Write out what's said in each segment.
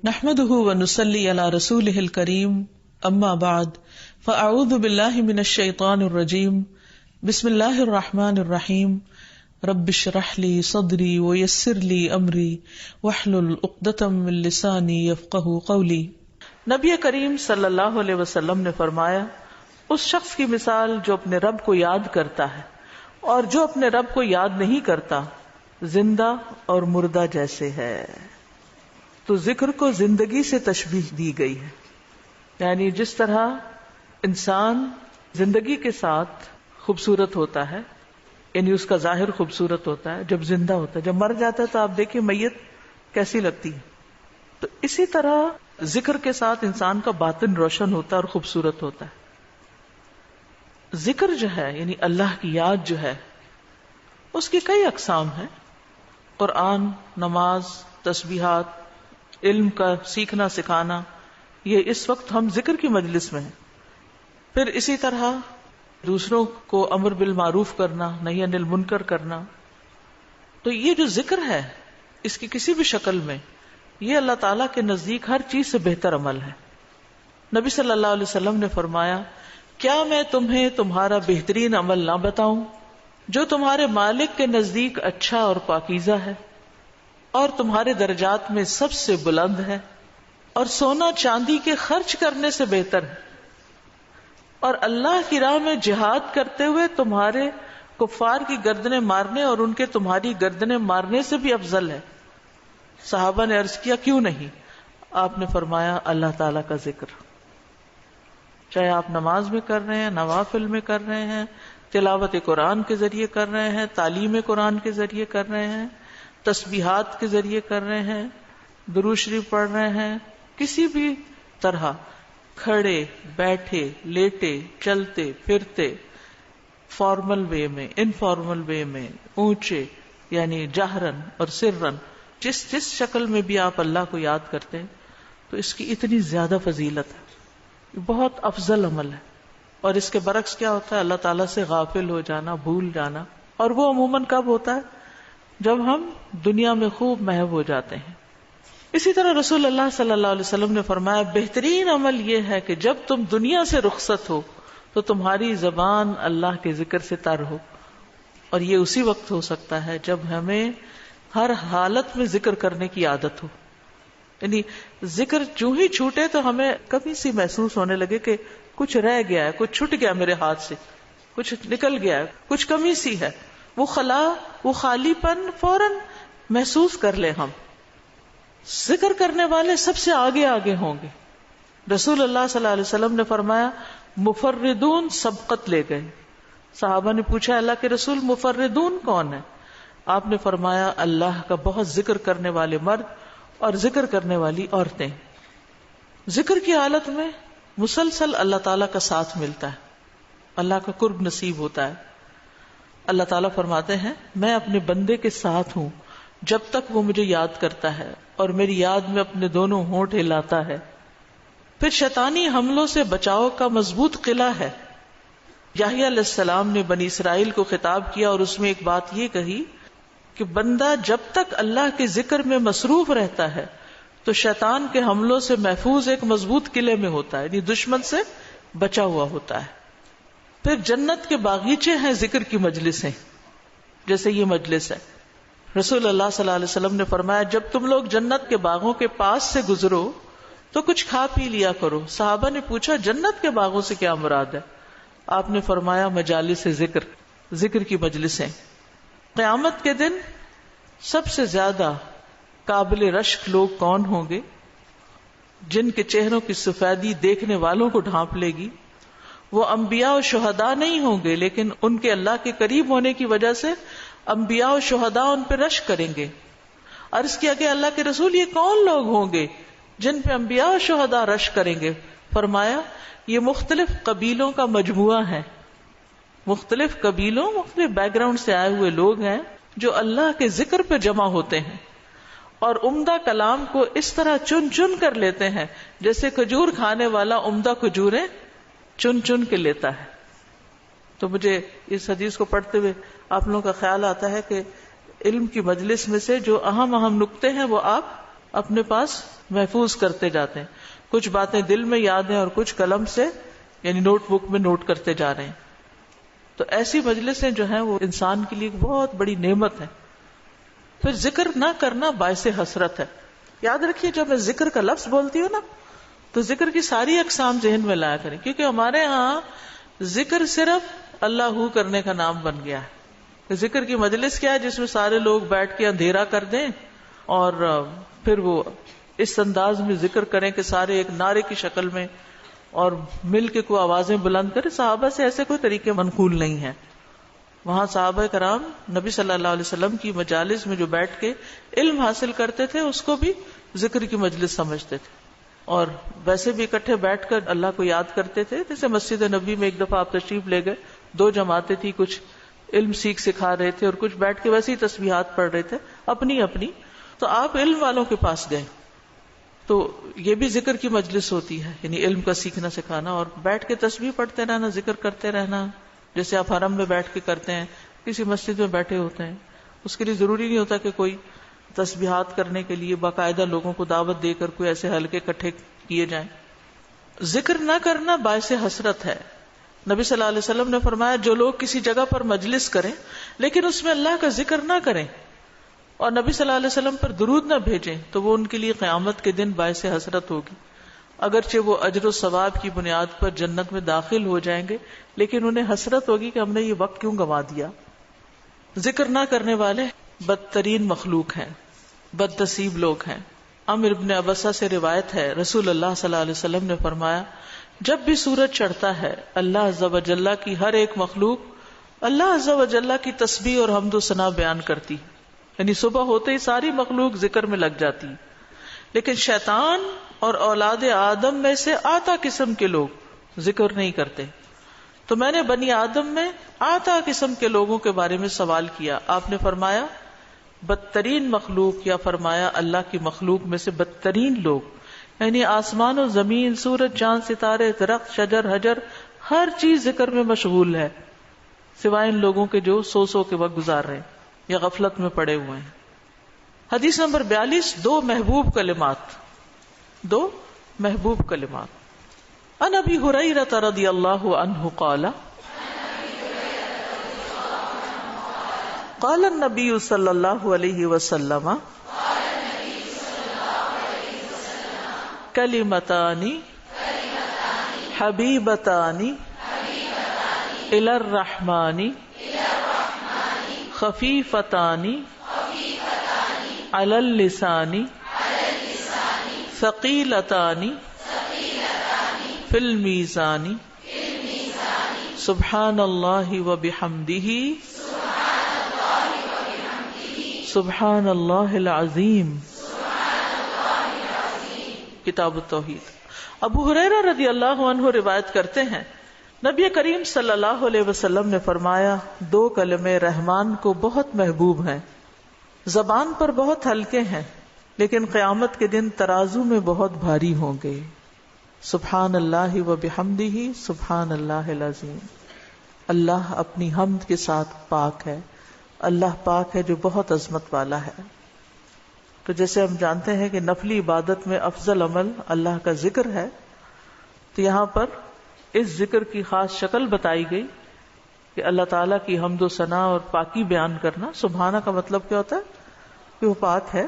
نحمده ونصلي على رسوله الكريم اما بعد فاعوذ بالله من الشيطان الرجيم بسم الله الرحمن الرحيم رب اشرح لي صدري ويسر لي امري واحلل عقدة من لساني يفقهوا قولي۔ نبی کریم صلی اللہ علیہ وسلم نے فرمایا، اس شخص کی مثال جو اپنے رب کو یاد کرتا ہے اور جو اپنے رب کو یاد نہیں کرتا زندہ اور مردہ جیسے ہے۔ تو ذکر کو زندگی سے تشبیہ دی گئی ہے، یعنی جس طرح انسان زندگی کے ساتھ خوبصورت ہوتا ہے، یعنی اس کا ظاہر خوبصورت ہوتا ہے جب زندہ ہوتا ہے، جب مر جاتا ہے تو آپ دیکھیں میت کیسی لگتی ہے، تو اسی طرح ذکر کے ساتھ انسان کا باطن روشن ہوتا ہے اور خوبصورت ہوتا ہے۔ ذکر جو ہے یعنی اللہ کی یاد جو ہے اس کی کئی اقسام ہیں، قرآن، نماز، تسبیحات، علم کا سیکھنا سکھانا، یہ اس وقت ہم ذکر کی مجلس میں ہیں۔ پھر اسی طرح دوسروں کو امر بالمعروف کرنا، نہی عن المنکر کرنا۔ تو یہ جو ذکر ہے اس کی کسی بھی شکل میں یہ اللہ تعالیٰ کے نزدیک ہر چیز سے بہتر عمل ہے۔ نبی صلی اللہ علیہ وسلم نے فرمایا، کیا میں تمہیں تمہارا بہترین عمل نہ بتاؤں جو تمہارے مالک کے نزدیک اچھا اور پاکیزہ ہے اور تمہارے درجات میں سب سے بلند ہے اور سونا چاندی کے خرچ کرنے سے بہتر ہے اور اللہ کی راہ میں جہاد کرتے ہوئے تمہارے کفار کی گردنیں مارنے اور ان کے تمہاری گردنیں مارنے سے بھی افضل ہے؟ صحابہ نے عرض کیا، کیوں نہیں؟ آپ نے فرمایا، اللہ تعالیٰ کا ذکر، چاہے آپ نماز میں کر رہے ہیں، نوافل میں کر رہے ہیں، تلاوت قرآن کے ذریعے کر رہے ہیں، تعلیم قرآن کے ذریعے کر رہے ہیں، تسبیحات کے ذریعے کر رہے ہیں، درود شریف پڑھ رہے ہیں، کسی بھی طرح کھڑے بیٹھے لیٹے چلتے پھرتے، فارمل وے میں، انفارمل وے میں، اونچے یعنی جہرن اور سرن، جس شکل میں بھی آپ اللہ کو یاد کرتے ہیں تو اس کی اتنی زیادہ فضیلت ہے، یہ بہت افضل عمل ہے۔ اور اس کے برعکس کیا ہوتا ہے؟ اللہ تعالیٰ سے غافل ہو جانا، بھول جانا، اور وہ عموماً کب ہوتا ہے؟ جب ہم دنیا میں خوب محو ہو جاتے ہیں۔ اسی طرح رسول اللہ صلی اللہ علیہ وسلم نے فرمایا، بہترین عمل یہ ہے کہ جب تم دنیا سے رخصت ہو تو تمہاری زبان اللہ کے ذکر سے تر ہو، اور یہ اسی وقت ہو سکتا ہے جب ہمیں ہر حالت میں ذکر کرنے کی عادت ہو، یعنی ذکر جو ہی چھوٹے تو ہمیں کمی سی محسوس ہونے لگے کہ کچھ رہ گیا ہے، کچھ چھٹ گیا میرے ہاتھ سے، کچھ نکل گیا ہے، کچھ کمی سی ہے، وہ خلا، وہ خالی پن فوراً محسوس کر لیں ہم۔ ذکر کرنے والے سب سے آگے آگے ہوں گے۔ رسول اللہ صلی اللہ علیہ وسلم نے فرمایا، مفردون سبقت لے گئے۔ صحابہ نے پوچھا، اللہ کے رسول مفردون کون ہے؟ آپ نے فرمایا، اللہ کا بہت ذکر کرنے والے مرد اور ذکر کرنے والی عورتیں۔ ذکر کی حالت میں مسلسل اللہ تعالیٰ کا ساتھ ملتا ہے، اللہ کا قرب نصیب ہوتا ہے۔ اللہ تعالیٰ فرماتے ہیں، میں اپنے بندے کے ساتھ ہوں جب تک وہ مجھے یاد کرتا ہے اور میری یاد میں اپنے دونوں ہونٹ ہلاتا ہے۔ پھر شیطانی حملوں سے بچاؤ کا مضبوط قلعہ ہے۔ یحییٰ علیہ السلام نے بنی اسرائیل کو خطاب کیا اور اس میں ایک بات یہ کہی کہ بندہ جب تک اللہ کے ذکر میں مصروف رہتا ہے تو شیطان کے حملوں سے محفوظ ایک مضبوط قلعے میں ہوتا ہے، یعنی دشمن سے بچا ہوا ہوتا ہے۔ پھر جنت کے باغیچے ہیں ذکر کی مجلسیں، جیسے یہ مجلس ہے۔ رسول اللہ صلی اللہ علیہ وسلم نے فرمایا، جب تم لوگ جنت کے باغوں کے پاس سے گزرو تو کچھ کھا پی لیا کرو۔ صحابہ نے پوچھا، جنت کے باغوں سے کیا مراد ہے؟ آپ نے فرمایا، مجالس ذکر، ذکر کی مجلسیں۔ قیامت کے دن سب سے زیادہ قابل رشک لوگ کون ہوں گے؟ جن کے چہروں کی سفیدی دیکھنے والوں کو ڈھانپ لے گی۔ وہ انبیاء و شہداء نہیں ہوں گے، لیکن ان کے اللہ کے قریب ہونے کی وجہ سے انبیاء و شہداء ان پہ رشک کریں گے۔ عرض کیا کہ اللہ کے رسول، یہ کون لوگ ہوں گے جن پہ انبیاء و شہداء رشک کریں گے؟ فرمایا، یہ مختلف قبیلوں کا مجموعہ ہے، مختلف قبیلوں، مختلف بیک گراؤنڈ سے آئے ہوئے لوگ ہیں جو اللہ کے ذکر پہ جمع ہوتے ہیں اور عمدہ کلام کو اس طرح چن چن کر لیتے ہیں جیسے کھجور کھانے والا عمدہ کھجوریں چن چن کے لیتا ہے۔ تو مجھے اس حدیث کو پڑھتے ہوئے آپ لوگوں کا خیال آتا ہے کہ علم کی مجلس میں سے جو اہم نکتے ہیں وہ آپ اپنے پاس محفوظ کرتے جاتے ہیں. کچھ باتیں دل میں یاد ہیں اور کچھ قلم سے یعنی نوٹ بک میں نوٹ کرتے جا رہے ہیں. تو ایسی مجلسیں جو ہیں وہ انسان کے لیے ایک بہت بڑی نعمت ہے. پھر ذکر نہ کرنا باعث حسرت ہے. یاد رکھیے جب میں ذکر کا لفظ بولتی ہوں نا تو ذکر کی ساری اقسام ذہن میں لایا کریں, کیونکہ ہمارے ہاں ذکر صرف اللہ ہو کرنے کا نام بن گیا ہے. ذکر کی مجلس کیا ہے؟ جس میں سارے لوگ بیٹھ کے اندھیرا کر دیں اور پھر وہ اس انداز میں ذکر کریں کہ سارے ایک نعرے کی شکل میں اور مل کے کوئی آوازیں بلند کریں. صحابہ سے ایسے کوئی طریقے منقول نہیں ہیں. وہاں صحابہ کرام نبی صلی اللہ علیہ وسلم کی مجالس میں جو بیٹھ کے علم حاصل کرتے تھے اس کو بھی ذکر کی مجلس سمجھتے تھے, اور ویسے بھی اکٹھے بیٹھ کر اللہ کو یاد کرتے تھے. جیسے مسجد نبی میں ایک دفعہ آپ تشریف لے گئے, 2 جماعتیں تھی, کچھ علم سکھا رہے تھے اور کچھ بیٹھ کے ویسے ہی تسبیحات پڑھ رہے تھے اپنی اپنی. تو آپ علم والوں کے پاس گئے, تو یہ بھی ذکر کی مجلس ہوتی ہے, یعنی علم کا سیکھنا سکھانا, اور بیٹھ کے تسبیح پڑھتے رہنا, ذکر کرتے رہنا, جیسے آپ حرم میں بیٹھ کے کرتے ہیں, کسی مسجد میں بیٹھے ہوتے ہیں. اس کے لیے ضروری نہیں ہوتا کہ کوئی تسبیحات کرنے کے لیے باقاعدہ لوگوں کو دعوت دے کر کوئی ایسے حلقے اکٹھے کیے جائیں. ذکر نہ کرنا باعث حسرت ہے. نبی صلی اللہ علیہ وسلم نے فرمایا جو لوگ کسی جگہ پر مجلس کریں لیکن اس میں اللہ کا ذکر نہ کریں اور نبی صلی اللہ علیہ وسلم پر درود نہ بھیجیں تو وہ ان کے لیے قیامت کے دن باعث حسرت ہوگی. اگرچہ وہ اجر و ثواب کی بنیاد پر جنت میں داخل ہو جائیں گے لیکن انہیں حسرت ہوگی کہ ہم نے یہ وقت کیوں گنوا دیا. ذکر نہ کرنے والے بدترین مخلوق ہیں, بد نصیب لوگ ہیں. عمرو بن ابسہ سے روایت ہے, رسول اللہ صلی اللہ علیہ وسلم نے فرمایا جب بھی سورج چڑھتا ہے اللہ عز و جل کی ہر ایک مخلوق اللہ عز و جل کی تسبیح اور حمد و ثنا بیان کرتی, یعنی صبح ہوتے ہی ساری مخلوق ذکر میں لگ جاتی. لیکن شیطان اور اولاد آدم میں سے آتا قسم کے لوگ ذکر نہیں کرتے. تو میں نے بنی آدم میں آتا قسم کے لوگوں کے بارے میں سوال کیا. آپ نے فرمایا بدترین مخلوق, یا فرمایا اللہ کی مخلوق میں سے بدترین لوگ, یعنی آسمان و زمین, سورج چاند ستارے, درخت شجر حجر, ہر چیز ذکر میں مشغول ہے سوائے ان لوگوں کے جو سو کے وقت گزار رہے ہیں یا غفلت میں پڑے ہوئے ہیں. حدیث نمبر 42, 2 محبوب کلمات. عن ابی ہریرہ رضی اللہ عنہ قال قال النبی صلی اللہ علیہ وسلم کلمتان حبیبتان الی الرحمن خفیفتان علی اللسان ثقیلتان فی المیزان سبحان اللہ و بحمدہ سبحان اللہ العظیم. کتاب التوحید. ابو ہریرہ رضی اللہ عنہ روایت کرتے ہیں نبی کریم صلی اللہ علیہ وسلم نے فرمایا 2 کلمے رحمان کو بہت محبوب ہیں, زبان پر بہت ہلکے ہیں لیکن قیامت کے دن ترازو میں بہت بھاری ہوں گے. سبحان اللہ و بحمدہ سبحان اللہ العظیم. اللہ اپنی حمد کے ساتھ پاک ہے, اللہ پاک ہے جو بہت عظمت والا ہے. تو جیسے ہم جانتے ہیں کہ نفلی عبادت میں افضل عمل اللہ کا ذکر ہے, تو یہاں پر اس ذکر کی خاص شکل بتائی گئی کہ اللہ تعالیٰ کی حمد و ثنا اور پاکی بیان کرنا. سبحانہ کا مطلب کیا ہوتا ہے کہ وہ پاک ہے.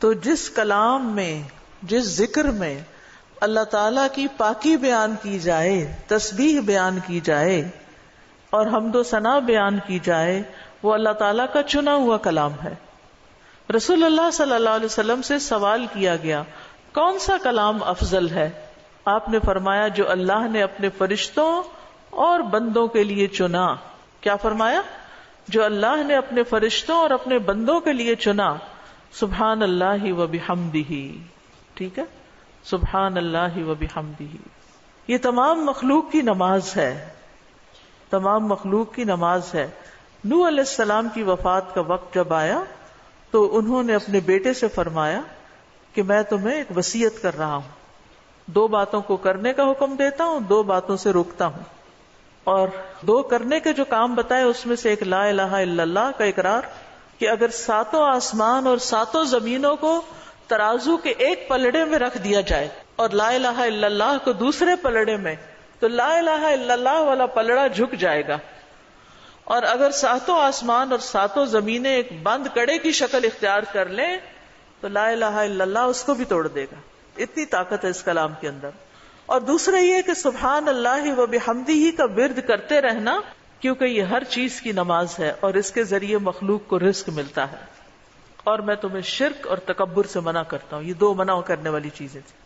تو جس کلام میں, جس ذکر میں اللہ تعالیٰ کی پاکی بیان کی جائے, تسبیح بیان کی جائے اور حمد و ثنا بیان کی جائے, وہ اللہ تعالیٰ کا چنا ہوا کلام ہے. رسول اللہ صلی اللہ علیہ وسلم سے سوال کیا گیا کون سا کلام افضل ہے؟ آپ نے فرمایا جو اللہ نے اپنے فرشتوں اور بندوں کے لیے چنا. کیا فرمایا؟ جو اللہ نے اپنے فرشتوں اور اپنے بندوں کے لیے چنا. سبحان اللہ و بحمدہ. ٹھیک ہے, سبحان اللہ و بحمدہ. یہ تمام مخلوق کی نماز ہے, تمام مخلوق کی نماز ہے. نوح علیہ السلام کی وفات کا وقت جب آیا تو انہوں نے اپنے بیٹے سے فرمایا کہ میں تمہیں ایک وصیت کر رہا ہوں, 2 باتوں کو کرنے کا حکم دیتا ہوں, 2 باتوں سے روکتا ہوں. اور 2 کرنے کے جو کام بتائے اس میں سے ایک لا الہ الا اللہ کا اقرار, کہ اگر 7 آسمان اور 7 زمینوں کو ترازو کے ایک پلڑے میں رکھ دیا جائے اور لا الہ الا اللہ کو دوسرے پلڑے میں، تو لا الہ الا اللہ والا پلڑا جھک جائے گا، اور اگر ساتوں آسمان اور ساتوں زمینیں ایک بند کڑے کی شکل اختیار کر لیں تو لا الہ الا اللہ اس کو بھی توڑ دے گا. اتنی طاقت ہے اس کلام کے اندر. اور دوسرا یہ کہ سبحان اللہ و بحمدہ کا ورد کرتے رہنا، کیونکہ یہ ہر چیز کی نماز ہے اور اس کے ذریعے مخلوق کو رزق ملتا ہے. اور میں تمہیں شرک اور تکبر سے منع کرتا ہوں. یہ دو منع کرنے والی چیزیں تھیں.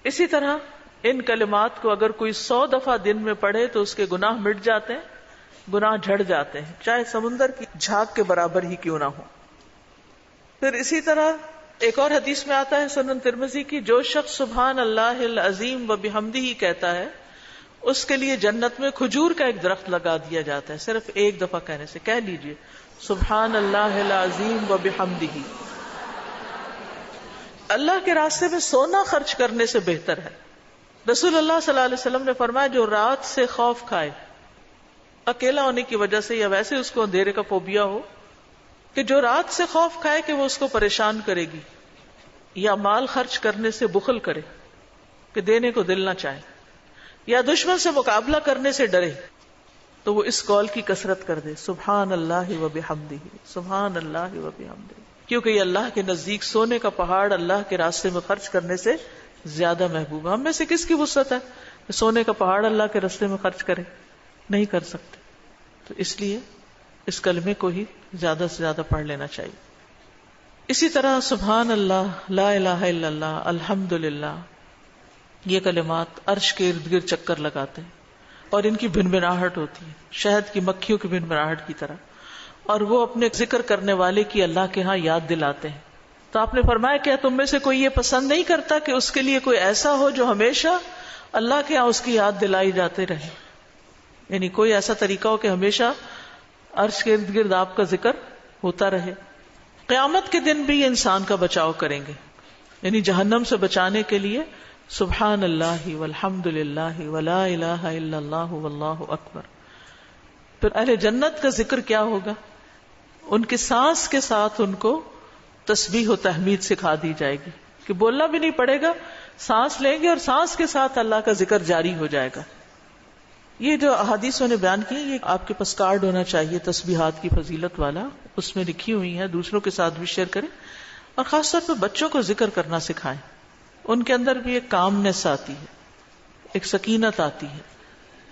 اسی طرح ان کلمات کو اگر کوئی 100 دفعہ دن میں پڑھے تو اس کے گناہ مٹ جاتے ہیں، گناہ جھڑ جاتے ہیں، چاہے سمندر کی جھاگ کے برابر ہی کیوں نہ ہو. پھر اسی طرح ایک اور حدیث میں آتا ہے سنن ترمذی کی، جو شخص سبحان اللہ العظیم و بحمدہ کہتا ہے اس کے لیے جنت میں کھجور کا ایک درخت لگا دیا جاتا ہے. صرف ایک دفعہ کہنے سے. کہہ لیجئے سبحان اللہ العظیم و بحمدہ. اللہ کے راستے میں سونا خرچ کرنے سے بہتر ہے. رسول اللہ صلی اللہ علیہ وسلم نے فرمایا جو رات سے خوف کھائے، اکیلا ہونے کی وجہ سے یا ویسے اس کو اندھیرے کا فوبیا ہو، کہ جو رات سے خوف کھائے کہ وہ اس کو پریشان کرے گی، یا مال خرچ کرنے سے بخل کرے کہ دینے کو دل نہ چاہے، یا دشمن سے مقابلہ کرنے سے ڈرے، تو وہ اس قول کی کثرت کر دے سبحان اللہ و بحمدہ، سبحان اللہ و بحمدہ. کیونکہ یہ اللہ کے نزدیک سونے کا پہاڑ اللہ کے راستے میں خرچ کرنے سے زیادہ محبوب ہے. ہم میں سے کس کی وسعت ہے کہ سونے کا پہاڑ اللہ کے راستے میں خرچ کرے؟ نہیں کر سکتے. تو اس لیے اس کلمے کو ہی زیادہ سے زیادہ پڑھ لینا چاہیے. اسی طرح سبحان اللہ، لا الہ الا اللہ، الحمدللہ، یہ کلمات عرش کے ارد گرد چکر لگاتے ہیں اور ان کی بھنبھناہٹ ہوتی ہے شہد کی مکھیوں کی بھنبھناہٹ کی طرح، اور وہ اپنے ذکر کرنے والے کی اللہ کے ہاں یاد دلاتے ہیں. تو آپ نے فرمایا کیا تم میں سے کوئی یہ پسند نہیں کرتا کہ اس کے لیے کوئی ایسا ہو جو ہمیشہ اللہ کے ہاں اس کی یاد دلائی جاتے رہے؟ یعنی کوئی ایسا طریقہ ہو کہ ہمیشہ عرش کے ارد گرد آپ کا ذکر ہوتا رہے. قیامت کے دن بھی یہ انسان کا بچاؤ کریں گے، یعنی جہنم سے بچانے کے لیے سبحان اللہ والحمد للہ ولا الہ الا اللہ واللہ اکبر. پھر اہل جنت کا ذکر کیا ہوگا؟ ان کے سانس کے ساتھ ان کو تسبیح و تحمید سکھا دی جائے گی کہ بولنا بھی نہیں پڑے گا، سانس لیں گے اور سانس کے ساتھ اللہ کا ذکر جاری ہو جائے گا. یہ جو احادیث میں نے بیان کی، یہ آپ کے پاس کارڈ ہونا چاہیے تسبیحات کی فضیلت والا، اس میں لکھی ہوئی ہیں، دوسروں کے ساتھ بھی شیئر کریں، اور خاص طور پہ بچوں کو ذکر کرنا سکھائیں. ان کے اندر بھی ایک کامنس آتی ہے، ایک سکینت آتی ہے.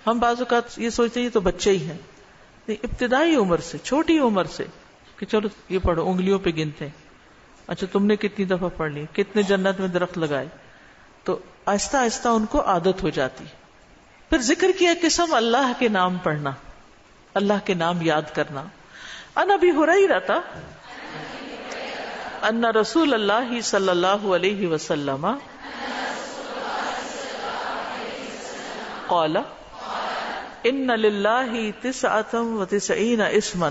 ہم بعض اوقات یہ سوچتے ہیں یہ تو بچے ہی ہیں، ابتدائی عمر سے، چھوٹی عمر سے کہ چلو یہ پڑھو، انگلیوں پہ گنتے ہیں، اچھا تم نے کتنی دفعہ پڑھ لی، کتنے جنت میں درخت لگائے، تو آہستہ آہستہ ان کو عادت ہو جاتی ہے. پھر ذکر کی ایک قسم اللہ کے نام پڑھنا، اللہ کے نام یاد کرنا. عن ابی ہریرہ ان رسول اللہ صلی اللہ علیہ وسلم قال ان للہ 99 اسما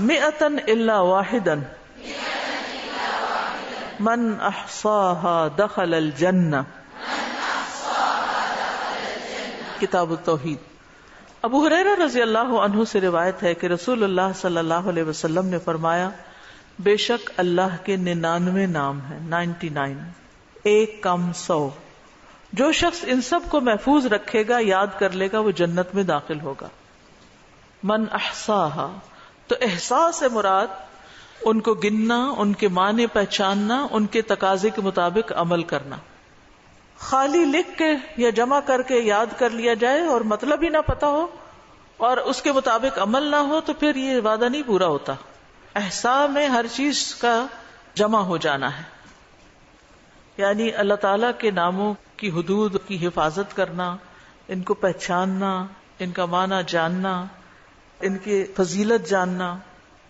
100 الا واحدا من احصاها دخل الجنہ. کتاب التوحید. ابو ہریرہ رضی اللہ عنہ سے روایت ہے کہ رسول اللہ صلی اللہ علیہ وسلم نے فرمایا بے شک اللہ کے 99 نام ہیں، 99، ایک کم 100. جو شخص ان سب کو محفوظ رکھے گا، یاد کر لے گا، وہ جنت میں داخل ہوگا. من احصاها، تو احساس سے مراد ان کو گننا، ان کے معنی پہچاننا، ان کے تقاضے کے مطابق عمل کرنا. خالی لکھ کے یا جمع کر کے یاد کر لیا جائے اور مطلب ہی نہ پتا ہو اور اس کے مطابق عمل نہ ہو تو پھر یہ وعدہ نہیں پورا ہوتا. احساس میں ہر چیز کا جمع ہو جانا ہے، یعنی اللہ تعالی کے ناموں کی حدود کی حفاظت کرنا، ان کو پہچاننا، ان کا معنی جاننا، ان کی فضیلت جاننا،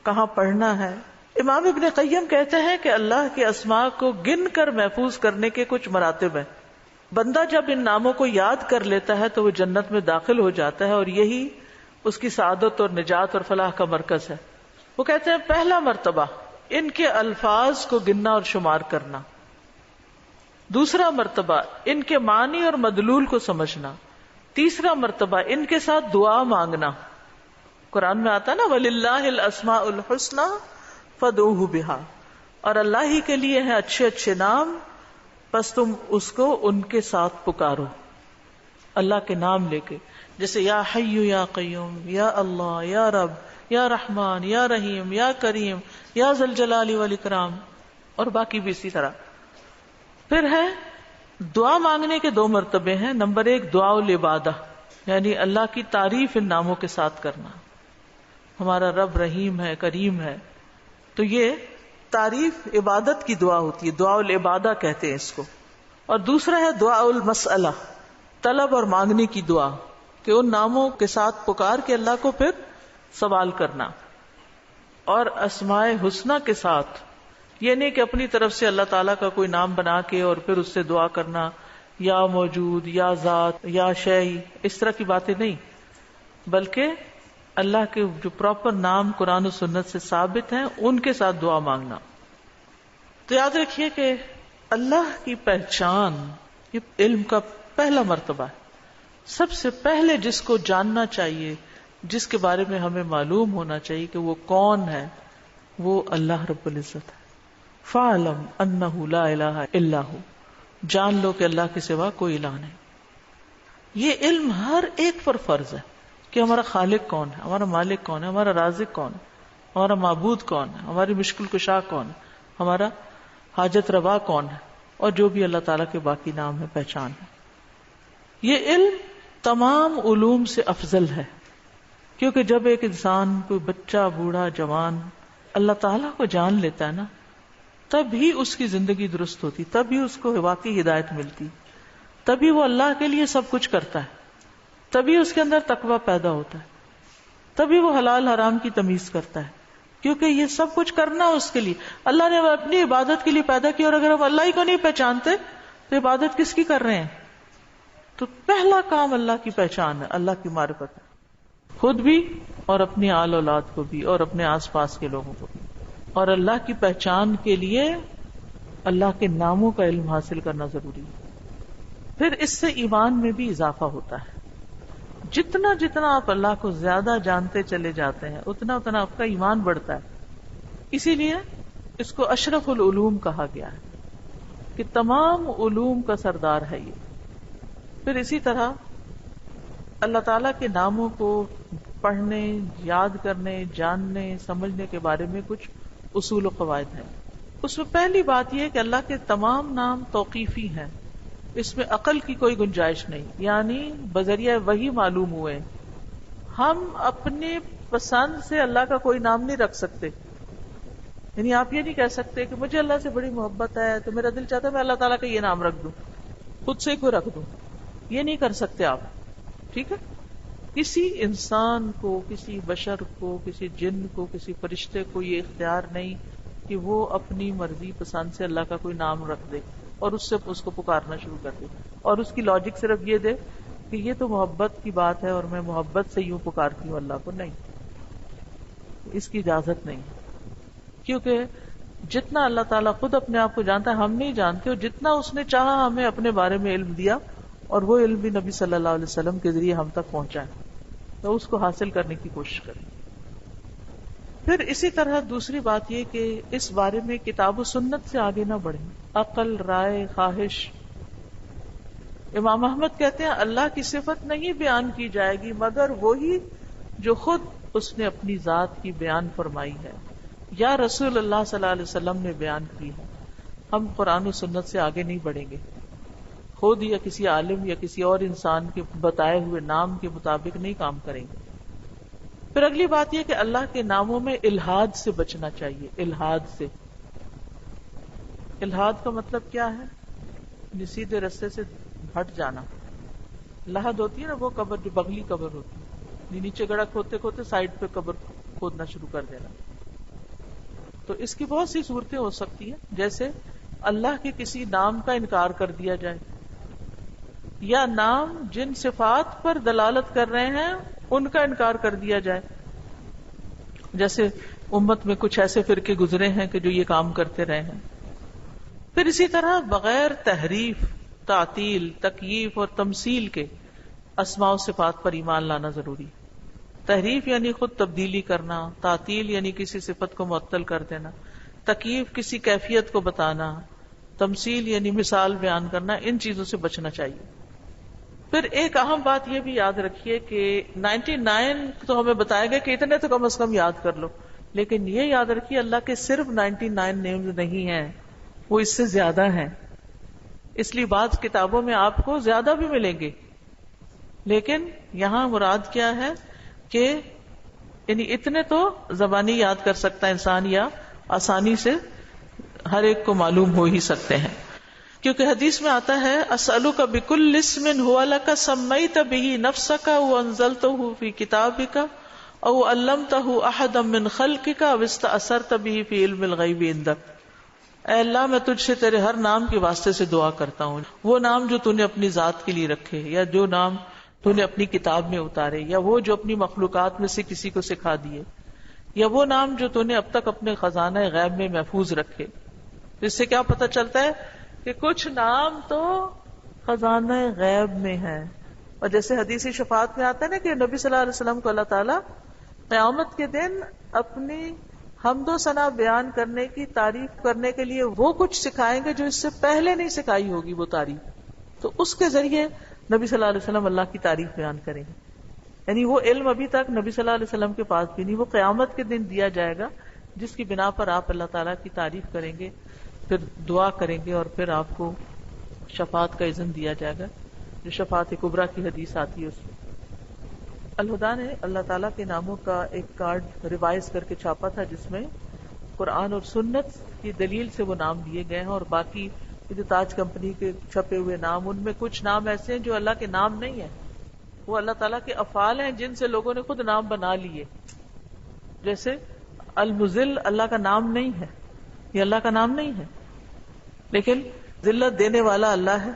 کہاں پڑھنا ہے. امام ابن قیم کہتے ہیں کہ اللہ کے اسماء کو گن کر محفوظ کرنے کے کچھ مراتب ہیں. بندہ جب ان ناموں کو یاد کر لیتا ہے تو وہ جنت میں داخل ہو جاتا ہے، اور یہی اس کی سعادت اور نجات اور فلاح کا مرکز ہے. وہ کہتے ہیں پہلا مرتبہ ان کے الفاظ کو گننا اور شمار کرنا، دوسرا مرتبہ ان کے معنی اور مدلول کو سمجھنا، تیسرا مرتبہ ان کے ساتھ دعا مانگنا، قرآن میں آتا نا وَلِلَّهِ الْأَسْمَاءُ الْحُسْنَى فَادْعُوهُ بِهَا، اور اللہ ہی کے لیے ہیں اچھے اچھے نام، پس تم اس کو ان کے ساتھ پکارو، اللہ کے نام لے کے، جیسے یا حی یا قیوم، یا اللہ، یا رب، یا رحمان، یا رحیم، یا کریم، یا ذی الجلال والاکرام، اور باقی بھی اسی طرح۔ پھر ہے دعا مانگنے کے 2 مرتبے ہیں۔ نمبر 1 دعاء العبادہ، یعنی اللہ کی تعریف ان ناموں کے ساتھ کرنا، ہمارا رب رحیم ہے، کریم ہے، تو یہ تعریف عبادت کی دعا ہوتی ہے، دعاء العبادہ کہتے ہیں اس کو۔ اور دوسرا ہے دعاء المسئلہ، طلب اور مانگنے کی دعا، کہ ان ناموں کے ساتھ پکار کے اللہ کو پھر سوال کرنا۔ اور اسماء حسنہ کے ساتھ، یہ نہیں کہ اپنی طرف سے اللہ تعالیٰ کا کوئی نام بنا کے اور پھر اس سے دعا کرنا، یا موجود، یا ذات، یا شیء، اس طرح کی باتیں نہیں، بلکہ اللہ کے جو پراپر نام قرآن و سنت سے ثابت ہیں ان کے ساتھ دعا مانگنا۔ تو یاد رکھیے کہ اللہ کی پہچان یہ علم کا پہلا مرتبہ ہے۔ سب سے پہلے جس کو جاننا چاہیے، جس کے بارے میں ہمیں معلوم ہونا چاہیے کہ وہ کون ہے، وہ اللہ رب العزت ہے۔ فَاعْلَمْ أَنَّهُ لَا إِلَٰهَ إِلَّا هُوَ، جان لو کہ اللہ کے سوا کوئی الہ نہیں۔ یہ علم ہر ایک پر فرض ہے کہ ہمارا خالق کون ہے، ہمارا مالک کون ہے، ہمارا رازق کون ہے، ہمارا معبود کون ہے، ہماری مشکل کشا کون ہے، ہمارا حاجت روا کون ہے، اور جو بھی اللہ تعالیٰ کے باقی نام ہے، پہچان ہے۔ یہ علم تمام علوم سے افضل ہے، کیونکہ جب ایک انسان، کوئی بچہ، بوڑھا، جوان اللہ تعالیٰ کو جان لیتا ہے نا، تب ہی اس کی زندگی درست ہوتی، تب ہی اس کو واقعی ہدایت ملتی، تبھی وہ اللہ کے لیے سب کچھ کرتا ہے، تبھی اس کے اندر تقوی پیدا ہوتا ہے، تبھی وہ حلال حرام کی تمیز کرتا ہے، کیونکہ یہ سب کچھ کرنا اس کے لیے اللہ نے اپنی عبادت کے لیے پیدا کیا، اور اگر ہم اللہ ہی کو نہیں پہچانتے تو عبادت کس کی کر رہے ہیں؟ تو پہلا کام اللہ کی پہچان ہے، اللہ کی معرفت ہے، خود بھی اور اپنی آل اولاد کو بھی اور اپنے آس پاس کے لوگوں کو بھی۔ اور اللہ کی پہچان کے لیے اللہ کے ناموں کا علم حاصل کرنا ضروری ہے۔ پھر اس سے ایمان میں بھی اضافہ ہوتا ہے، جتنا جتنا آپ اللہ کو زیادہ جانتے چلے جاتے ہیں اتنا اتنا آپ کا ایمان بڑھتا ہے۔ اسی لیے اس کو اشرف العلوم کہا گیا ہے کہ تمام علوم کا سردار ہے یہ۔ پھر اسی طرح اللہ تعالیٰ کے ناموں کو پڑھنے، یاد کرنے، جاننے، سمجھنے کے بارے میں کچھ اصول و قواعد ہیں۔ اس میں پہلی بات یہ ہے کہ اللہ کے تمام نام توقیفی ہیں، اس میں عقل کی کوئی گنجائش نہیں، یعنی بذریعہ وحی معلوم ہوئے۔ ہم اپنے پسند سے اللہ کا کوئی نام نہیں رکھ سکتے، یعنی آپ یہ نہیں کہہ سکتے کہ مجھے اللہ سے بڑی محبت ہے تو میرا دل چاہتا ہے میں اللہ تعالیٰ کا یہ نام رکھ دوں، خود سے کوئی رکھ دوں، یہ نہیں کر سکتے آپ، ٹھیک ہے؟ کسی انسان کو، کسی بشر کو، کسی جن کو، کسی فرشتے کو یہ اختیار نہیں کہ وہ اپنی مرضی پسند سے اللہ کا کوئی نام رکھ دے اور اس سے اس کو پکارنا شروع کر دے، اور اس کی لاجک صرف یہ دے کہ یہ تو محبت کی بات ہے اور میں محبت سے یوں پکارتی ہوں اللہ کو۔ نہیں، اس کی اجازت نہیں، کیونکہ جتنا اللہ تعالیٰ خود اپنے آپ کو جانتا ہے ہم نہیں جانتے، اور جتنا اس نے چاہا ہمیں اپنے بارے میں علم دیا، اور وہ علم بھی نبی صلی اللہ علیہ وسلم کے ذریعے ہم تک پہنچا ہے، تو اس کو حاصل کرنے کی کوشش کریں۔ پھر اسی طرح دوسری بات یہ کہ اس بارے میں کتاب و سنت سے آگے نہ بڑھیں، عقل، رائے، خواہش۔ امام احمد کہتے ہیں اللہ کی صفت نہیں بیان کی جائے گی مگر وہی جو خود اس نے اپنی ذات کی بیان فرمائی ہے یا رسول اللہ صلی اللہ علیہ وسلم نے بیان کی ہے۔ ہم قرآن و سنت سے آگے نہیں بڑھیں گے، خود یا کسی عالم یا کسی اور انسان کے بتائے ہوئے نام کے مطابق نہیں کام کریں گے۔ پھر اگلی بات یہ کہ اللہ کے ناموں میں الحاد سے بچنا چاہیے۔ الحاد سے، الحاد کا مطلب کیا ہے؟ سیدھے رستے سے ہٹ جانا۔ لحد ہوتی ہے نا وہ قبر جو بغلی قبر ہوتی ہے، نیچے گڑھا کھودتے کھودتے سائڈ پہ قبر کھودنا شروع کر دینا۔ تو اس کی بہت سی صورتیں ہو سکتی ہیں، جیسے اللہ کے کسی نام کا انکار کر دیا جائے، یا نام جن صفات پر دلالت کر رہے ہیں ان کا انکار کر دیا جائے، جیسے امت میں کچھ ایسے فرقے گزرے ہیں کہ جو یہ کام کرتے رہے ہیں۔ پھر اسی طرح بغیر تحریف، تعطیل، تکییف اور تمثیل کے اسماء و صفات پر ایمان لانا ضروری۔ تحریف یعنی خود تبدیلی کرنا، تعطیل یعنی کسی صفت کو معطل کر دینا، تکییف کسی کیفیت کو بتانا، تمثیل یعنی مثال بیان کرنا، ان چیزوں سے بچنا چاہیے. پھر ایک اہم بات یہ بھی یاد رکھیے کہ 99 تو ہمیں بتایا گیا کہ اتنے تو کم از کم یاد کر لو، لیکن یہ یاد رکھیے اللہ کے صرف 99 نیمز نہیں ہیں، وہ اس سے زیادہ ہیں. اس لیے بعض کتابوں میں آپ کو زیادہ بھی ملیں گے، لیکن یہاں مراد کیا ہے کہ یعنی اتنے تو زبانی یاد کر سکتا ہے انسان، یا آسانی سے ہر ایک کو معلوم ہو ہی سکتے ہیں. کیونکہ حدیث میں آتا ہے اسألک بکل اسم هو لک سمیت به نفسک وانزلته فی کتابک او علمته احدا من خلقک او استأثرت به فی علم الغیب عندک. اے اللہ میں تجھ سے تیرے ہر نام کے واسطے سے دعا کرتا ہوں، وہ نام جو تو نے اپنی ذات کے لیے رکھے، یا جو نام تو نے اپنی کتاب میں اتارے، یا وہ جو اپنی مخلوقات میں سے کسی کو سکھا دیے، یا وہ نام جو تو نے اب تک اپنے خزانہ غیب میں محفوظ رکھے. اس سے کیا پتہ چلتا ہے کہ کچھ نام تو خزانہ غیب میں ہیں. اور جیسے حدیث شفاعت میں آتا ہے نا کہ نبی صلی اللہ علیہ وسلم کو اللہ تعالیٰ قیامت کے دن اپنی حمد و ثنا بیان کرنے کی تعریف کرنے کے لیے وہ کچھ سکھائیں گے جو اس سے پہلے نہیں سکھائی ہوگی وہ تعریف. تو اس کے ذریعے نبی صلی اللہ علیہ وسلم اللہ کی تعریف بیان کریں گے. یعنی وہ علم ابھی تک نبی صلی اللہ علیہ وسلم کے پاس بھی نہیں، وہ قیامت کے دن دیا جائے گا، جس کی بنا پر آپ اللہ تعالیٰ کی تعریف کریں گے، پھر دعا کریں گے، اور پھر آپ کو شفاعت کا اذن دیا جائے گا، جو شفاعت کبریٰ کی حدیث آتی ہے اس میں. الہدیٰ نے اللہ تعالیٰ کے ناموں کا ایک کارڈ ریوائز کر کے چھاپا تھا، جس میں قرآن اور سنت کی دلیل سے وہ نام دیے گئے ہیں. اور باقی جو تاج کمپنی کے چھپے ہوئے نام، ان میں کچھ نام ایسے ہیں جو اللہ کے نام نہیں ہیں، وہ اللہ تعالیٰ کے افعال ہیں جن سے لوگوں نے خود نام بنا لیے. جیسے المذل اللہ کا نام نہیں ہے، یہ اللہ کا نام نہیں ہے، لیکن ذلت دینے والا اللہ ہے،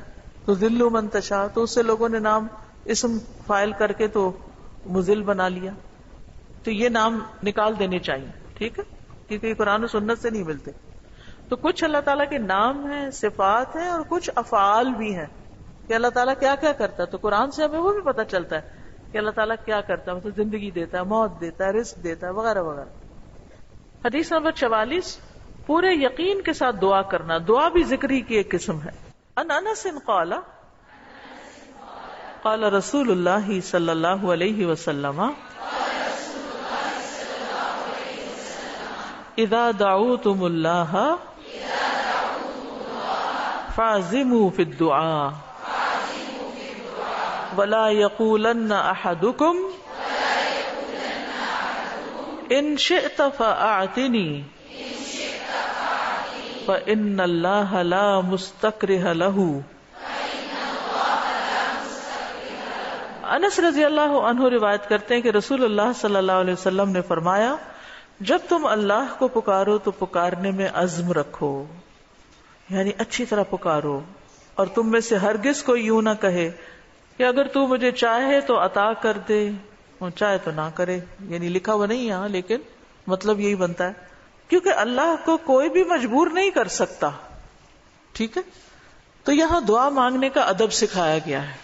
تو ذل من تشاء، تو اس سے لوگوں نے نام اسم فائل کر کے تو مذل بنا لیا. تو یہ نام نکال دینے چاہیے، ٹھیک ہے، کیونکہ یہ قرآن و سنت سے نہیں ملتے. تو کچھ اللہ تعالیٰ کے نام ہیں، صفات ہیں، اور کچھ افعال بھی ہیں کہ اللہ تعالیٰ کیا کیا کرتا ہے. تو قرآن سے ہمیں وہ بھی پتہ چلتا ہے کہ اللہ تعالیٰ کیا کرتا ہے، مطلب زندگی دیتا ہے، موت دیتا ہے، رزق دیتا ہے، وغیرہ وغیرہ. حدیث نمبر 44، پورے یقین کے ساتھ دعا کرنا. دعا بھی ذکری کی ایک قسم ہے. ان انس قال قال رسول اللہ صلی اللہ علیہ وسلم اذا دعوتم اللہ فاعظموا فی الدعاء ولا یقولن احدکم ان شئت فاعطنی فإن اللہ لا مستکرہ لہ. انس رضی اللہ عنہ روایت کرتے ہیں کہ رسول اللہ صلی اللہ علیہ وسلم نے فرمایا، جب تم اللہ کو پکارو تو پکارنے میں عزم رکھو، یعنی اچھی طرح پکارو، اور تم میں سے ہرگز کوئی یوں نہ کہے کہ اگر تو مجھے چاہے تو عطا کر دے اور چاہے تو نہ کرے. یعنی لکھا ہوا نہیں یہاں، لیکن مطلب یہی بنتا ہے، کیونکہ اللہ کو کوئی بھی مجبور نہیں کر سکتا. ٹھیک ہے، تو یہاں دعا مانگنے کا ادب سکھایا گیا ہے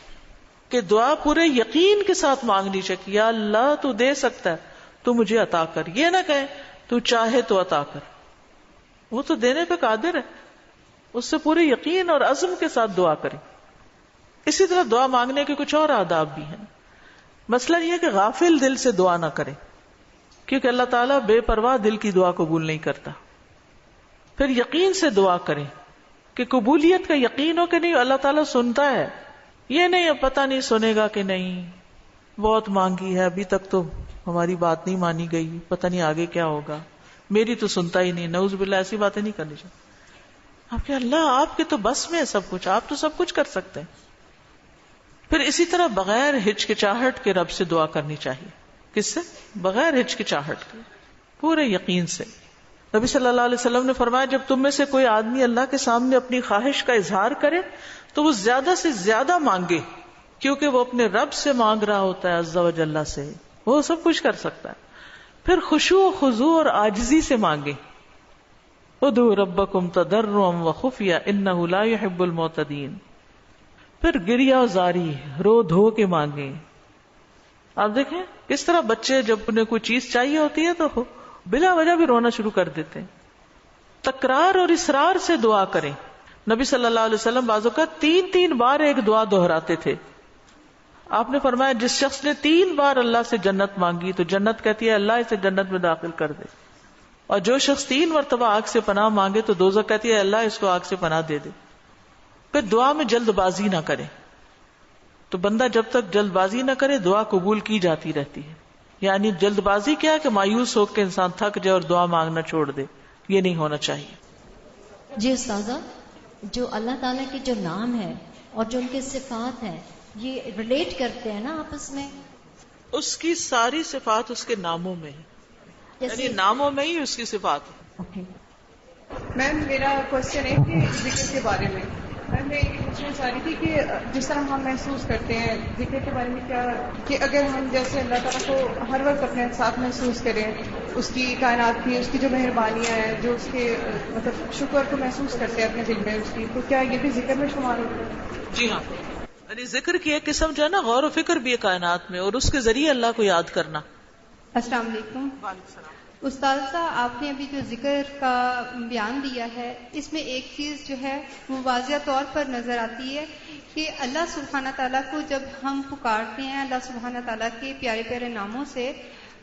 کہ دعا پورے یقین کے ساتھ مانگنی چاہیے. یا اللہ تو دے سکتا ہے، تو مجھے عطا کر. یہ نہ کہیں تو چاہے تو عطا کر، وہ تو دینے پہ قادر ہے. اس سے پورے یقین اور عزم کے ساتھ دعا کریں. اسی طرح دعا مانگنے کے کچھ اور آداب بھی ہیں. مسئلہ یہ ہے کہ غافل دل سے دعا نہ کریں، کیونکہ اللہ تعالیٰ بے پرواہ دل کی دعا قبول نہیں کرتا. پھر یقین سے دعا کریں کہ قبولیت کا یقین ہو کہ نہیں اللہ تعالیٰ سنتا ہے. یہ نہیں پتہ نہیں سنے گا کہ نہیں، بہت مانگی ہے ابھی تک تو ہماری بات نہیں مانی گئی، پتہ نہیں آگے کیا ہوگا، میری تو سنتا ہی نہیں. نعوذ باللہ، ایسی باتیں نہیں کرنی چاہیے. آپ کہ اللہ آپ کے تو بس میں ہے سب کچھ، آپ تو سب کچھ کر سکتے ہیں. پھر اسی طرح بغیر ہچکچاہٹ کے رب سے دعا کرنی چاہیے. کس سے؟ بغیر ہچکچاہٹ کے، پورے یقین سے. نبی صلی اللہ علیہ وسلم نے فرمایا، جب تم میں سے کوئی آدمی اللہ کے سامنے اپنی خواہش کا اظہار کرے تو وہ زیادہ سے زیادہ مانگے، کیونکہ وہ اپنے رب سے مانگ رہا ہوتا ہے عز و جل سے، وہ سب کچھ کر سکتا ہے. پھر خشوع و خضوع اور عاجزی سے مانگے. ادعوا ربکم تضرعا وخفیا انہ لا يحب المعتدین. پھر گریہ و زاری، رو دھو کے مانگیں. آپ دیکھیں کس طرح بچے جب انہیں کوئی چیز چاہیے ہوتی ہے تو بلا وجہ بھی رونا شروع کر دیتے ہیں. تکرار اور اصرار سے دعا کریں. نبی صلی اللہ علیہ وسلم بعض اوقات 3 بار ایک دعا دہراتے تھے. آپ نے فرمایا جس شخص نے 3 بار اللہ سے جنت مانگی تو جنت کہتی ہے اللہ اسے جنت میں داخل کر دے، اور جو شخص 3 مرتبہ آگ سے پناہ مانگے تو دوزخ کہتی ہے اللہ اس کو آگ سے پناہ دے دے. پھر دعا میں جلد بازی نہ کرے. تو بندہ جب تک جلد بازی نہ کرے دعا قبول کی جاتی رہتی ہے. یعنی جلد بازی کیا ہے کہ مایوس ہو کے انسان تھک جائے اور دعا مانگنا چھوڑ دے، یہ نہیں ہونا چاہیے. جی استاذہ، جو اللہ تعالیٰ کے جو نام ہے اور جو ان کے صفات ہیں یہ ریلیٹ کرتے ہیں نا آپس میں؟ اس کی ساری صفات اس کے ناموں میں ہے، یعنی ناموں میں ہی اس کی صفات ہے. میم میرا کوشچن ہے کہ ذکر کے بارے میں میں یہ پوچھنا چاہ رہی تھی کہ جس طرح ہم محسوس کرتے ہیں ذکر کے بارے میں کیا کہ اگر ہم جیسے اللہ تعالیٰ کو ہر وقت اپنے ساتھ محسوس کریں، اس کی کائنات کی، اس کی جو مہربانیاں ہیں، جو اس کے مطلب شکر کو محسوس کرتے ہیں اپنے دل میں اس کی، تو کیا یہ بھی ذکر میں شمار ہوتا ہے؟ جی ہاں، یعنی ذکر کی ایک قسم جو ہے نا غور و فکر بھی ہے کائنات میں، اور اس کے ذریعے اللہ کو یاد کرنا. السلام علیکم. استاد صاحب، آپ نے ابھی جو ذکر کا بیان دیا ہے اس میں ایک چیز جو ہے وہ واضح طور پر نظر آتی ہے کہ اللہ سبحانہ تعالیٰ کو جب ہم پکارتے ہیں اللہ سبحانہ تعالیٰ کے پیارے پیارے ناموں سے،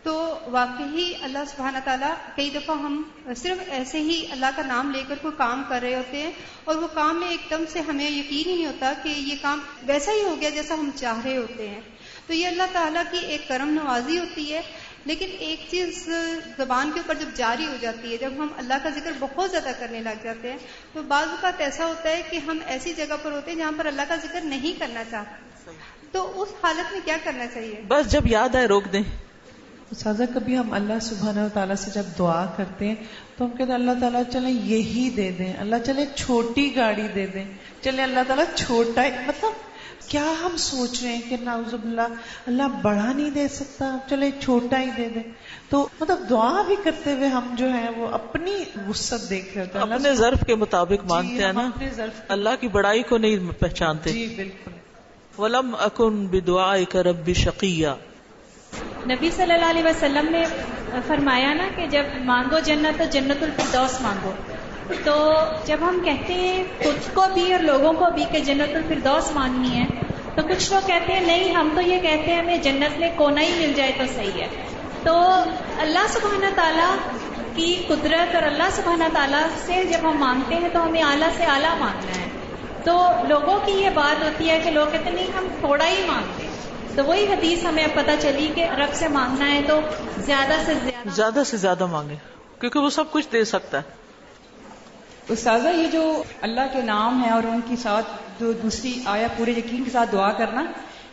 تو واقعی اللہ سبحانہ تعالیٰ کئی دفعہ ہم صرف ایسے ہی اللہ کا نام لے کر کوئی کام کر رہے ہوتے ہیں اور وہ کام میں ایک دم سے ہمیں یقین ہی نہیں ہوتا کہ یہ کام ویسا ہی ہو گیا جیسا ہم چاہ رہے ہوتے ہیں. تو یہ اللہ تعالیٰ کی ایک کرم نوازی ہوتی ہے. لیکن ایک چیز زبان کے اوپر جب جاری ہو جاتی ہے، جب ہم اللہ کا ذکر بہت زیادہ کرنے لگ جاتے ہیں تو بعض اوقات ایسا ہوتا ہے کہ ہم ایسی جگہ پر ہوتے ہیں جہاں پر اللہ کا ذکر نہیں کرنا چاہتے، تو اس حالت میں کیا کرنا چاہیے؟ بس جب یاد آئے روک دیں. سازا کبھی ہم اللہ سبحانہ و تعالیٰ سے جب دعا کرتے ہیں تو ہم کہتے ہیں اللہ تعالیٰ چلیں یہی دے دیں، اللہ چلے چھوٹی گاڑی دے دیں، چلے اللہ تعالیٰ چھوٹا ہے. مطلب کیا ہم سوچ رہے ہیں کہ نعوذ باللہ اللہ بڑا نہیں دے سکتا، چلے چھوٹا ہی دے دیں. تو مطلب دعا بھی کرتے ہوئے ہم جو ہے وہ اپنی وسعت دیکھ رہے ہیں، اپنے ظرف کے مطابق مانگتے ہیں نا، اللہ کی بڑائی کو نہیں پہچانتے. جی بالکل. وَلَمْ أَكُنْ بِدُعَائِكَ رَبِّ شَقِيًّا. نبی صلی اللہ علیہ وسلم نے فرمایا نا کہ جب مانگو جنت تو جنت الفردوس مانگو. تو جب ہم کہتے ہیں خود کو بھی اور لوگوں کو بھی کہ جنت الفردوس مانگنی ہے، تو کچھ لوگ کہتے ہیں نہیں، ہم تو یہ کہتے ہیں ہمیں جنت میں کونا ہی مل جائے تو صحیح ہے. تو اللہ سبحانہ تعالیٰ کی قدرت اور اللہ سبحانہ تعالیٰ سے جب ہم مانگتے ہیں تو ہمیں اعلیٰ سے اعلیٰ مانگنا ہے. تو لوگوں کی یہ بات ہوتی ہے کہ لوگ کہتے ہیں نہیں ہم تھوڑا ہی مانگتے ہیں. تو وہی حدیث ہمیں پتہ چلی کہ رب سے مانگنا ہے تو زیادہ سے زیادہ مانگے، کیونکہ وہ سب کچھ دے سکتا ہے. استاذہ یہ جو اللہ کے نام ہے اور ان کے ساتھ جو دوسری آیا پورے یقین کے ساتھ دعا کرنا،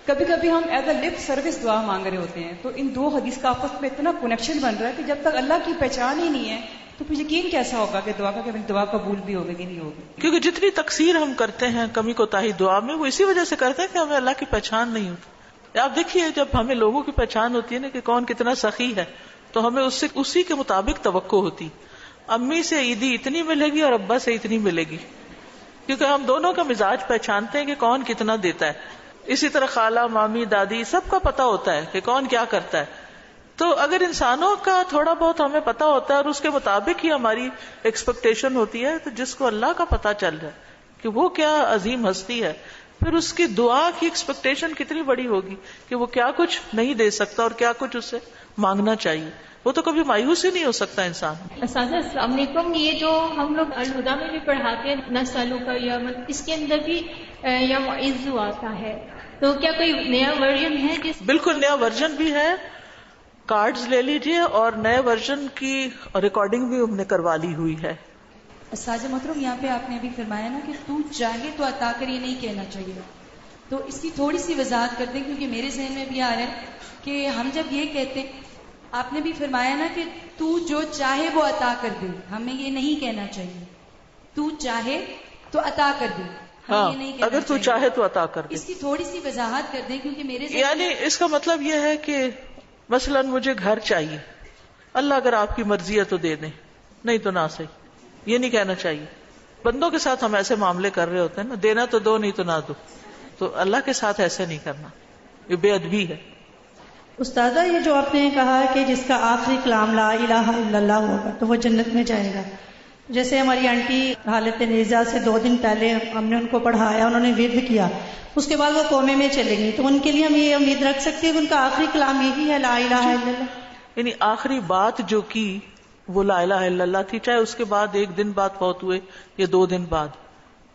کبھی کبھی ہم ایز اے لپ سروس دعا مانگ رہے ہوتے ہیں، تو ان دو حدیث کا آپس میں اتنا کنیکشن بن رہا ہے کہ جب تک اللہ کی پہچان ہی نہیں ہے تو پھر یقین کیسا ہوگا کہ دعا کا کہ دعا قبول بھی ہوگی کہ نہیں ہوگی؟ کیونکہ جتنی تقصیر ہم کرتے ہیں کمی کوتاہی دعا میں، وہ اسی وجہ سے کرتے ہیں کہ ہمیں اللہ کی پہچان نہیں ہوتی. آپ دیکھیے جب ہمیں لوگوں کی پہچان ہوتی ہے نا کہ کون کتنا سخی ہے، تو ہمیں اس سے اسی کے مطابق توقع ہوتی. امی سے عیدی اتنی ملے گی اور ابا سے اتنی ملے گی، کیونکہ ہم دونوں کا مزاج پہچانتے ہیں کہ کون کتنا دیتا ہے. اسی طرح خالہ، مامی، دادی سب کا پتا ہوتا ہے کہ کون کیا کرتا ہے. تو اگر انسانوں کا تھوڑا بہت ہمیں پتا ہوتا ہے اور اس کے مطابق ہی ہماری ایکسپیکٹیشن ہوتی ہے، تو جس کو اللہ کا پتا چل رہا ہے کہ وہ کیا عظیم ہستی ہے، پھر اس کی دعا کی ایکسپیکٹیشن کتنی بڑی ہوگی کہ وہ کیا کچھ نہیں دے سکتا اور کیا کچھ اسے مانگنا چاہیے. وہ تو کبھی مایوس ہی نہیں ہو سکتا انسان. اساتذہ السلام علیکم. یہ جو ہم لوگ الہدا میں بھی پڑھاتے ہیں نسالو کا یمن، اس کے اندر بھی یم عزو آتا ہے، تو کیا کوئی نیا ورژن ہے جس؟ بالکل نیا ورژن بھی ہے، کارڈز لے لیجئے، اور نئے ورژن کی ریکارڈنگ بھی ہم نے کروا لی ہوئی ہے. اساتذہ محترم، یہاں پہ آپ نے ابھی فرمایا نا کہ تو چاہے تو عطا کر، یہ نہیں کہنا چاہیے، تو اس کی تھوڑی سی وضاحت کر دیں کیونکہ میرے ذہن میں بھی آ رہا ہے کہ ہم جب یہ کہتے ہیں، آپ نے بھی فرمایا نا کہ تو جو چاہے وہ عطا کر دے، ہمیں یہ نہیں کہنا چاہیے تو چاہے تو عطا کر دے، ہاں اگر تو چاہے تو عطا کر دے. اس کی تھوڑی سی وضاحت کر دیں کیونکہ میرے ذہن یعنی اس کا مطلب یہ ہے کہ مثلا مجھے گھر چاہیے، اللہ اگر آپ کی مرضی ہے تو دے دیں، نہیں تو نہ صحیح. یہ نہیں کہنا چاہیے. بندوں کے ساتھ ہم ایسے معاملے کر رہے ہوتے ہیں نا، دینا تو دو نہیں تو نہ دو، تو اللہ کے ساتھ ایسے نہیں کرنا، یہ بے ادبی ہے. استاذہ یہ جو آپ نے کہا کہ جس کا آخری کلام لا الہ الا اللہ ہوگا تو وہ جنت میں جائے گا، جیسے ہماری آنٹی حالت نیزہ سے 2 دن پہلے ہم نے ان کو پڑھایا، انہوں نے ورد کیا، اس کے بعد وہ کومے میں چلے گئی، تو ان کے لیے ہم یہ امید رکھ سکتے ہیں کہ ان کا آخری کلام یہی ہے لا الہ الا اللہ؟ یعنی آخری بات جو کی وہ لا الہ الا اللہ تھی، چاہے اس کے بعد 1 دن بعد فوت ہوئے یا 2 دن بعد.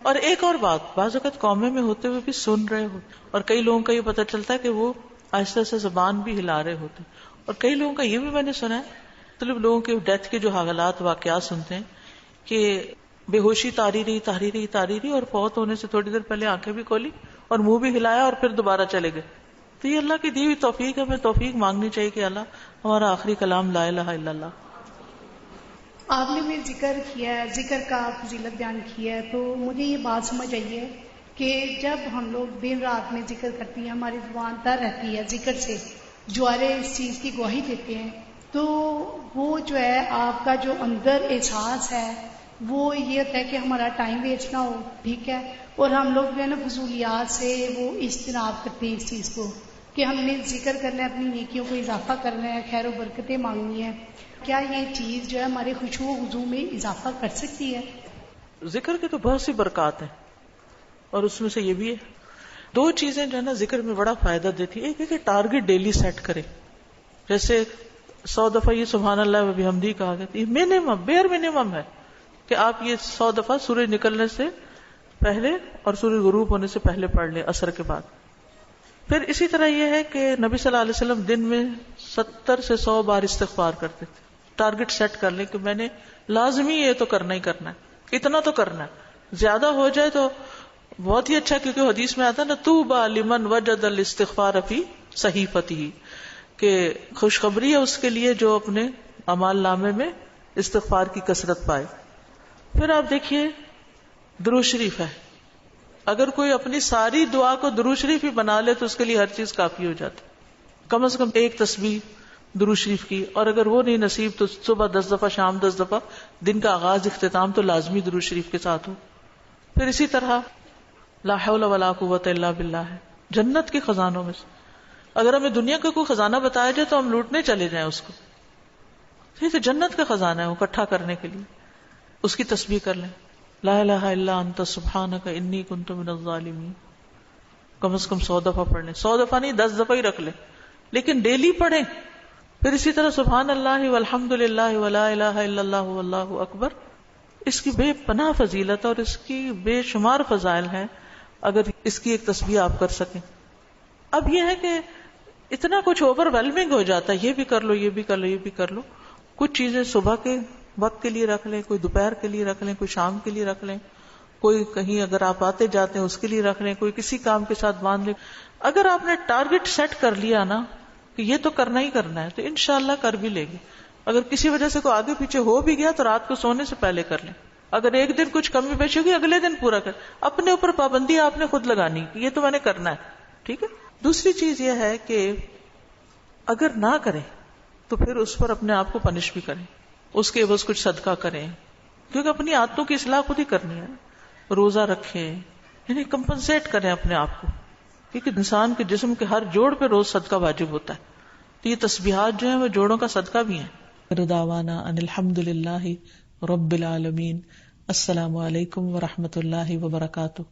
اور ایک اور بات، بعض اوقات قومے میں ہوتے ہوئے بھی سن رہے ہو، اور کئی لوگوں کا یہ پتہ چلتا ہے کہ وہ آہستہ سے زبان بھی ہلا رہے ہوتے، اور کئی لوگوں کا یہ بھی میں نے سنا ہے، مطلب لوگوں کے ڈیتھ کے جو حالات واقعات سنتے ہیں کہ بے ہوشی تاری رہی اور فوت ہونے سے تھوڑی دیر پہلے آنکھیں بھی کھولی اور منہ بھی ہلایا اور پھر دوبارہ چلے گئے. تو یہ اللہ کی دی ہوئی توفیق ہے، ہمیں توفیق مانگنی چاہیے کہ اللہ ہمارا آخری کلام لا الہ الا اللہ. آپ نے بھی ذکر کیا ہے، ذکر کا فضیلت بیان کیا ہے، تو مجھے یہ بات سمجھ آئی ہے کہ جب ہم لوگ دن رات میں ذکر کرتی ہیں، ہماری زبان تر رہتی ہے ذکر سے، جوارے اس چیز کی گواہی دیتے ہیں، تو وہ جو ہے آپ کا جو اندر احساس ہے وہ یہ ہوتا ہے کہ ہمارا ٹائم ویسٹ نہ ہو، ٹھیک ہے، اور ہم لوگ جو ہے نا فضولیات سے وہ اجتناب کرتے ہیں اس چیز کو کہ ہم نے ذکر کرنا ہے، اپنی نیکیوں کو اضافہ کرنا ہے، خیر و برکتیں مانگنی ہے. کیا یہ چیز جو ہے ہمارے خشوع و خضوع میں اضافہ کر سکتی ہے؟ ذکر کے تو بہت سی برکات ہیں، اور اس میں سے یہ بھی ہے. 2 چیزیں جو ہے نا ذکر میں بڑا فائدہ دیتی ہے. ایک ہے کہ ٹارگٹ ڈیلی سیٹ کرے، جیسے 100 دفعہ یہ سبحان اللہ و بحمدہ کہا گیا، یہ منیمم بیئر منیمم ہے کہ آپ یہ 100 دفعہ سورج نکلنے سے پہلے اور سورج غروب ہونے سے پہلے پڑھ لیں عصر کے بعد. پھر اسی طرح یہ ہے کہ نبی صلی اللہ علیہ وسلم دن میں 70 سے 100 بار استغفار کرتے تھے. ٹارگٹ سیٹ کر لیں کہ میں نے لازمی یہ تو کرنا ہی کرنا ہے، اتنا تو کرنا ہے، زیادہ ہو جائے تو بہت ہی اچھا، کیونکہ حدیث میں آتا ہے نا طوبی لمن وجد الاستغفار فی صحیفته، کہ خوشخبری ہے اس کے لیے جو اپنے اعمال نامے میں استغفار کی کثرت پائے. پھر آپ دیکھیے درود شریف ہے، اگر کوئی اپنی ساری دعا کو درود شریف ہی بنا لے تو اس کے لیے ہر چیز کافی ہو جاتی، کم از کم 1 تسبیح درود شریف کی، اور اگر وہ نہیں نصیب تو صبح 10 دفعہ، شام 10 دفعہ، دن کا آغاز اختتام تو لازمی درود شریف کے ساتھ ہو. پھر اسی طرح لا حول ولا قوت الا باللہ ہے جنت کے خزانوں میں سے. اگر ہمیں دنیا کا کوئی خزانہ بتایا جائے تو ہم لوٹنے چلے جائیں اس کو، یہ تو جنت کا خزانہ ہے، وہ اکٹھا کرنے کے لیے اس کی تسبیح کر لیں، لا الہ الا انت سبحانک انی کنت من الظالمین، کم از کم 100 دفعہ پڑھ لیں. 100 دفعہ نہیں، 10 دفعہ ہی رکھ لیں، لیکن ڈیلی پڑھیں. پھر اسی طرح سبحان اللہ والحمد للہ ولا الہ الا اللہ واللہ اکبر، اس کی بے پناہ فضیلت اور اس کی بے شمار فضائل ہیں اگر اس کی ایک تسبیح آپ کر سکیں. اب یہ ہے کہ اتنا کچھ اوور ویلمنگ ہو جاتا ہے، یہ بھی کر لو، یہ بھی کر لو، یہ بھی کر لو. کچھ چیزیں صبح کے وقت کے لیے رکھ لیں، کوئی دوپہر کے لیے رکھ لیں، کوئی شام کے لیے رکھ لیں، کوئی کہیں اگر آپ آتے جاتے ہیں اس کے لیے رکھ لیں، کوئی کسی کام کے ساتھ باندھ لیں. اگر آپ نے ٹارگٹ سیٹ کر لیا نا کہ یہ تو کرنا ہی کرنا ہے تو انشاءاللہ کر بھی لے گی. اگر کسی وجہ سے کوئی آگے پیچھے ہو بھی گیا تو رات کو سونے سے پہلے کر لیں. اگر ایک دن کچھ کمی بیش ہوگی اگلے دن پورا کر. اپنے اوپر پابندی آپ نے خود لگانی کہ یہ تو میں نے کرنا ہے، ٹھیک ہے. دوسری چیز یہ ہے کہ اگر نہ کریں تو پھر اس پر اپنے آپ کو پنش بھی کریں، اس کے عوض کچھ صدقہ کریں، کیونکہ اپنی عادتوں کی اصلاح خود ہی کرنی ہے. روزہ رکھیں، یعنی کمپنسیٹ کریں اپنے آپ کو، کیونکہ انسان کے جسم کے ہر جوڑ پہ روز صدقہ واجب ہوتا ہے. تو یہ تسبیحات جو ہیں وہ جوڑوں کا صدقہ بھی ہیں. دعوانا ان الحمد للہ رب العالمین. السلام علیکم ورحمۃ اللہ وبرکاتہ.